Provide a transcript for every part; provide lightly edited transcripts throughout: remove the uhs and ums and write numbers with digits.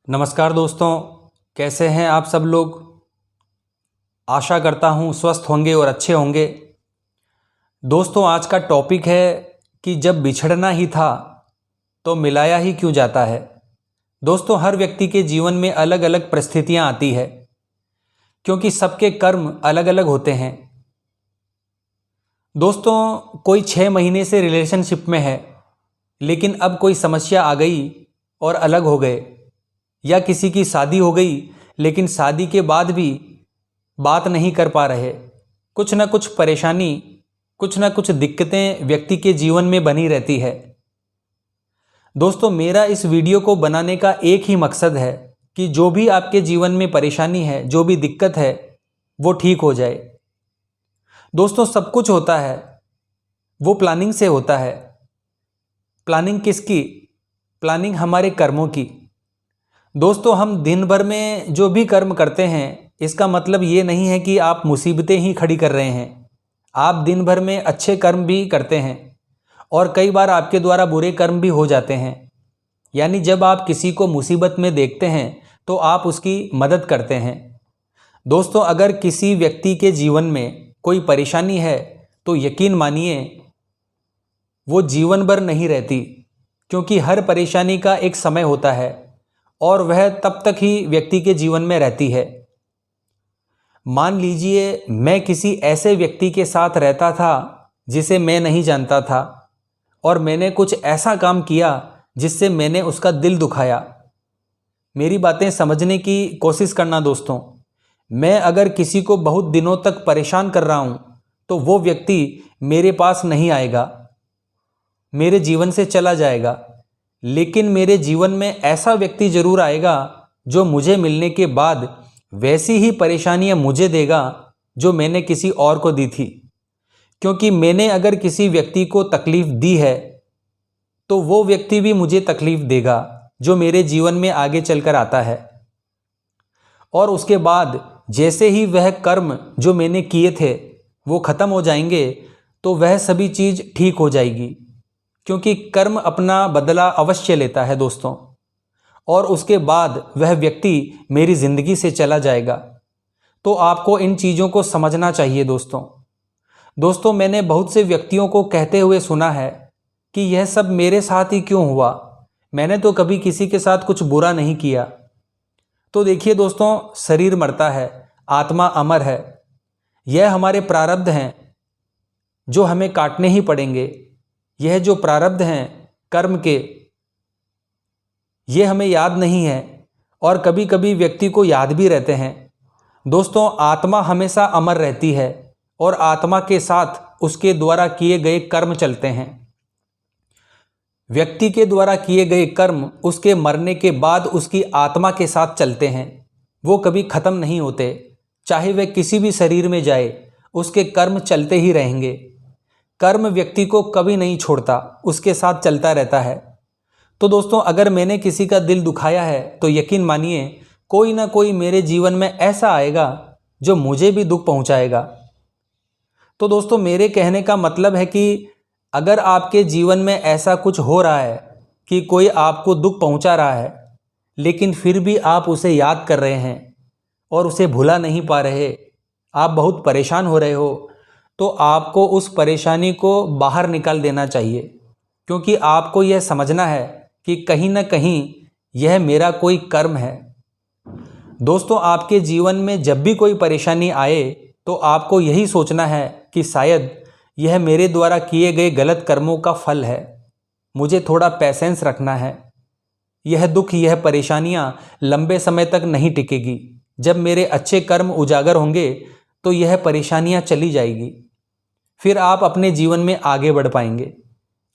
नमस्कार दोस्तों, कैसे हैं आप सब लोग। आशा करता हूं स्वस्थ होंगे और अच्छे होंगे। दोस्तों, आज का टॉपिक है कि जब बिछड़ना ही था तो मिलाया ही क्यों जाता है। दोस्तों, हर व्यक्ति के जीवन में अलग अलग परिस्थितियां आती है क्योंकि सबके कर्म अलग अलग होते हैं। दोस्तों, कोई 6 महीने से रिलेशनशिप में है लेकिन अब कोई समस्या आ गई और अलग हो गए, या किसी की शादी हो गई लेकिन शादी के बाद भी बात नहीं कर पा रहे। कुछ ना कुछ परेशानी, कुछ ना कुछ दिक्कतें व्यक्ति के जीवन में बनी रहती है। दोस्तों, मेरा इस वीडियो को बनाने का एक ही मकसद है कि जो भी आपके जीवन में परेशानी है, जो भी दिक्कत है, वो ठीक हो जाए। दोस्तों, सब कुछ होता है वो प्लानिंग से होता है। प्लानिंग किसकी? प्लानिंग हमारे कर्मों की। दोस्तों, हम दिन भर में जो भी कर्म करते हैं, इसका मतलब ये नहीं है कि आप मुसीबतें ही खड़ी कर रहे हैं। आप दिन भर में अच्छे कर्म भी करते हैं और कई बार आपके द्वारा बुरे कर्म भी हो जाते हैं। यानी जब आप किसी को मुसीबत में देखते हैं तो आप उसकी मदद करते हैं। दोस्तों, अगर किसी व्यक्ति के जीवन में कोई परेशानी है तो यकीन मानिए वो जीवन भर नहीं रहती, क्योंकि हर परेशानी का एक समय होता है और वह तब तक ही व्यक्ति के जीवन में रहती है। मान लीजिए मैं किसी ऐसे व्यक्ति के साथ रहता था जिसे मैं नहीं जानता था और मैंने कुछ ऐसा काम किया जिससे मैंने उसका दिल दुखाया। मेरी बातें समझने की कोशिश करना दोस्तों। मैं अगर किसी को बहुत दिनों तक परेशान कर रहा हूं तो वो व्यक्ति मेरे पास नहीं आएगा, मेरे जीवन से चला जाएगा। लेकिन मेरे जीवन में ऐसा व्यक्ति जरूर आएगा जो मुझे मिलने के बाद वैसी ही परेशानियां मुझे देगा जो मैंने किसी और को दी थी। क्योंकि मैंने अगर किसी व्यक्ति को तकलीफ दी है तो वो व्यक्ति भी मुझे तकलीफ देगा जो मेरे जीवन में आगे चलकर आता है। और उसके बाद जैसे ही वह कर्म जो मैंने किए थे वो खत्म हो जाएंगे तो वह सभी चीज़ ठीक हो जाएगी। क्योंकि कर्म अपना बदला अवश्य लेता है दोस्तों, और उसके बाद वह व्यक्ति मेरी ज़िंदगी से चला जाएगा। तो आपको इन चीज़ों को समझना चाहिए दोस्तों, मैंने बहुत से व्यक्तियों को कहते हुए सुना है कि यह सब मेरे साथ ही क्यों हुआ, मैंने तो कभी किसी के साथ कुछ बुरा नहीं किया। तो देखिए दोस्तों, शरीर मरता है, आत्मा अमर है। यह हमारे प्रारब्ध हैं जो हमें काटने ही पड़ेंगे। यह जो प्रारब्ध हैं कर्म के, ये हमें याद नहीं है और कभी कभी व्यक्ति को याद भी रहते हैं। दोस्तों, आत्मा हमेशा अमर रहती है और आत्मा के साथ उसके द्वारा किए गए कर्म चलते हैं। व्यक्ति के द्वारा किए गए कर्म उसके मरने के बाद उसकी आत्मा के साथ चलते हैं, वो कभी खत्म नहीं होते। चाहे वह किसी भी शरीर में जाए, उसके कर्म चलते ही रहेंगे। कर्म व्यक्ति को कभी नहीं छोड़ता, उसके साथ चलता रहता है। तो दोस्तों, अगर मैंने किसी का दिल दुखाया है तो यकीन मानिए कोई ना कोई मेरे जीवन में ऐसा आएगा जो मुझे भी दुख पहुंचाएगा। तो दोस्तों, मेरे कहने का मतलब है कि अगर आपके जीवन में ऐसा कुछ हो रहा है कि कोई आपको दुख पहुंचा रहा है लेकिन फिर भी आप उसे याद कर रहे हैं और उसे भुला नहीं पा रहे, आप बहुत परेशान हो रहे हो, तो आपको उस परेशानी को बाहर निकाल देना चाहिए। क्योंकि आपको यह समझना है कि कहीं ना कहीं यह मेरा कोई कर्म है। दोस्तों, आपके जीवन में जब भी कोई परेशानी आए तो आपको यही सोचना है कि शायद यह मेरे द्वारा किए गए गलत कर्मों का फल है। मुझे थोड़ा पैसेंस रखना है। यह दुख, यह परेशानियां लंबे समय तक नहीं टिकेगी। जब मेरे अच्छे कर्म उजागर होंगे तो यह परेशानियां चली जाएगी। फिर आप अपने जीवन में आगे बढ़ पाएंगे।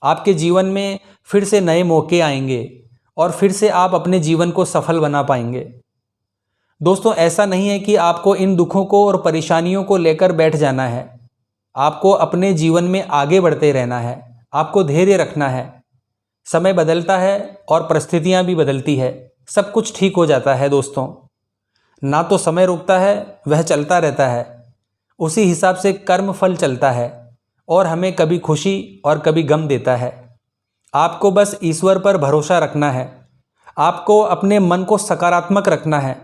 आपके जीवन में फिर से नए मौके आएंगे और फिर से आप अपने जीवन को सफल बना पाएंगे। दोस्तों, ऐसा नहीं है कि आपको इन दुखों को और परेशानियों को लेकर बैठ जाना है। आपको अपने जीवन में आगे बढ़ते रहना है। आपको धैर्य रखना है। समय बदलता है और परिस्थितियां भी बदलती है, सब कुछ ठीक हो जाता है दोस्तों। ना तो समय रुकता है, वह चलता रहता है। उसी हिसाब से कर्म फल चलता है और हमें कभी खुशी और कभी गम देता है। आपको बस ईश्वर पर भरोसा रखना है। आपको अपने मन को सकारात्मक रखना है।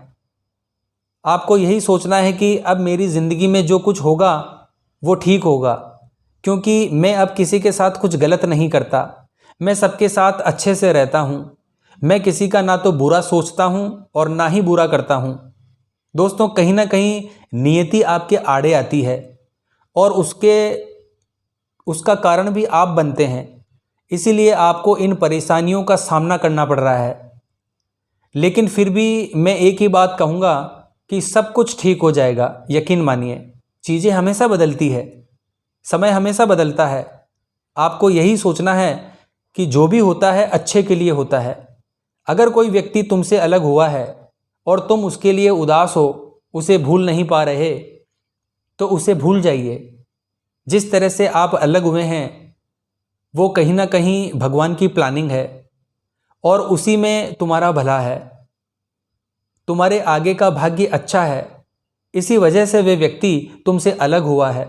आपको यही सोचना है कि अब मेरी ज़िंदगी में जो कुछ होगा वो ठीक होगा, क्योंकि मैं अब किसी के साथ कुछ गलत नहीं करता। मैं सबके साथ अच्छे से रहता हूँ। मैं किसी का ना तो बुरा सोचता हूँ और ना ही बुरा करता हूँ। दोस्तों, कहीं ना कहीं नियति आपके आड़े आती है और उसका कारण भी आप बनते हैं। इसीलिए आपको इन परेशानियों का सामना करना पड़ रहा है। लेकिन फिर भी मैं एक ही बात कहूँगा कि सब कुछ ठीक हो जाएगा। यकीन मानिए, चीज़ें हमेशा बदलती है, समय हमेशा बदलता है। आपको यही सोचना है कि जो भी होता है अच्छे के लिए होता है। अगर कोई व्यक्ति तुमसे अलग हुआ है और तुम उसके लिए उदास हो, उसे भूल नहीं पा रहे, तो उसे भूल जाइए। जिस तरह से आप अलग हुए हैं वो कहीं ना कहीं भगवान की प्लानिंग है और उसी में तुम्हारा भला है। तुम्हारे आगे का भाग्य अच्छा है, इसी वजह से वे व्यक्ति तुमसे अलग हुआ है।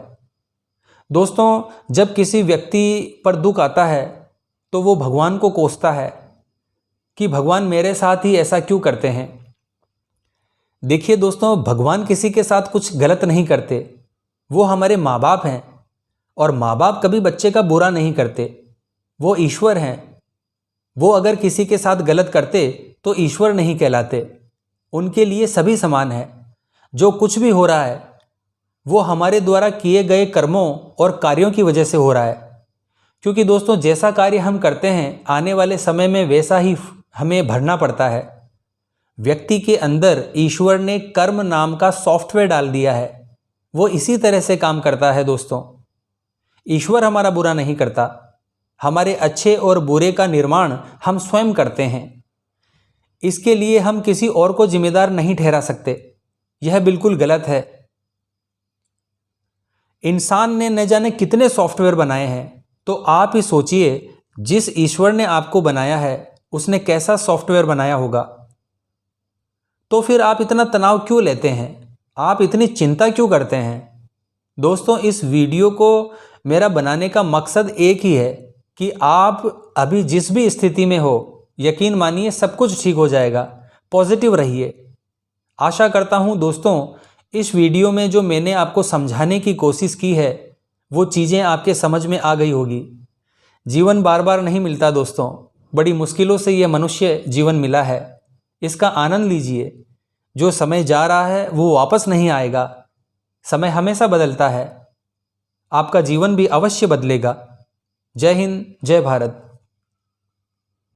दोस्तों, जब किसी व्यक्ति पर दुख आता है तो वो भगवान को कोसता है कि भगवान मेरे साथ ही ऐसा क्यों करते हैं। देखिए दोस्तों, भगवान किसी के साथ कुछ गलत नहीं करते। वो हमारे माँ बाप हैं और माँ बाप कभी बच्चे का बुरा नहीं करते। वो ईश्वर हैं। वो अगर किसी के साथ गलत करते तो ईश्वर नहीं कहलाते। उनके लिए सभी समान है। जो कुछ भी हो रहा है वो हमारे द्वारा किए गए कर्मों और कार्यों की वजह से हो रहा है। क्योंकि दोस्तों, जैसा कार्य हम करते हैं आने वाले समय में वैसा ही हमें भरना पड़ता है। व्यक्ति के अंदर ईश्वर ने कर्म नाम का सॉफ्टवेयर डाल दिया है। वो इसी तरह से काम करता है। दोस्तों, ईश्वर हमारा बुरा नहीं करता। हमारे अच्छे और बुरे का निर्माण हम स्वयं करते हैं। इसके लिए हम किसी और को जिम्मेदार नहीं ठहरा सकते। यह बिल्कुल गलत है। इंसान ने न जाने कितने सॉफ्टवेयर बनाए हैं, तो आप ही सोचिए जिस ईश्वर ने आपको बनाया है उसने कैसा सॉफ्टवेयर बनाया होगा। तो फिर आप इतना तनाव क्यों लेते हैं? आप इतनी चिंता क्यों करते हैं? दोस्तों, इस वीडियो को मेरा बनाने का मकसद एक ही है कि आप अभी जिस भी स्थिति में हो, यकीन मानिए सब कुछ ठीक हो जाएगा। पॉजिटिव रहिए। आशा करता हूँ दोस्तों, इस वीडियो में जो मैंने आपको समझाने की कोशिश की है वो चीज़ें आपके समझ में आ गई होगी। जीवन बार बार नहीं मिलता दोस्तों, बड़ी मुश्किलों से ये मनुष्य जीवन मिला है। इसका आनंद लीजिए। जो समय जा रहा है वो वापस नहीं आएगा। समय हमेशा बदलता है। आपका जीवन भी अवश्य बदलेगा। जय हिंद, जय भारत।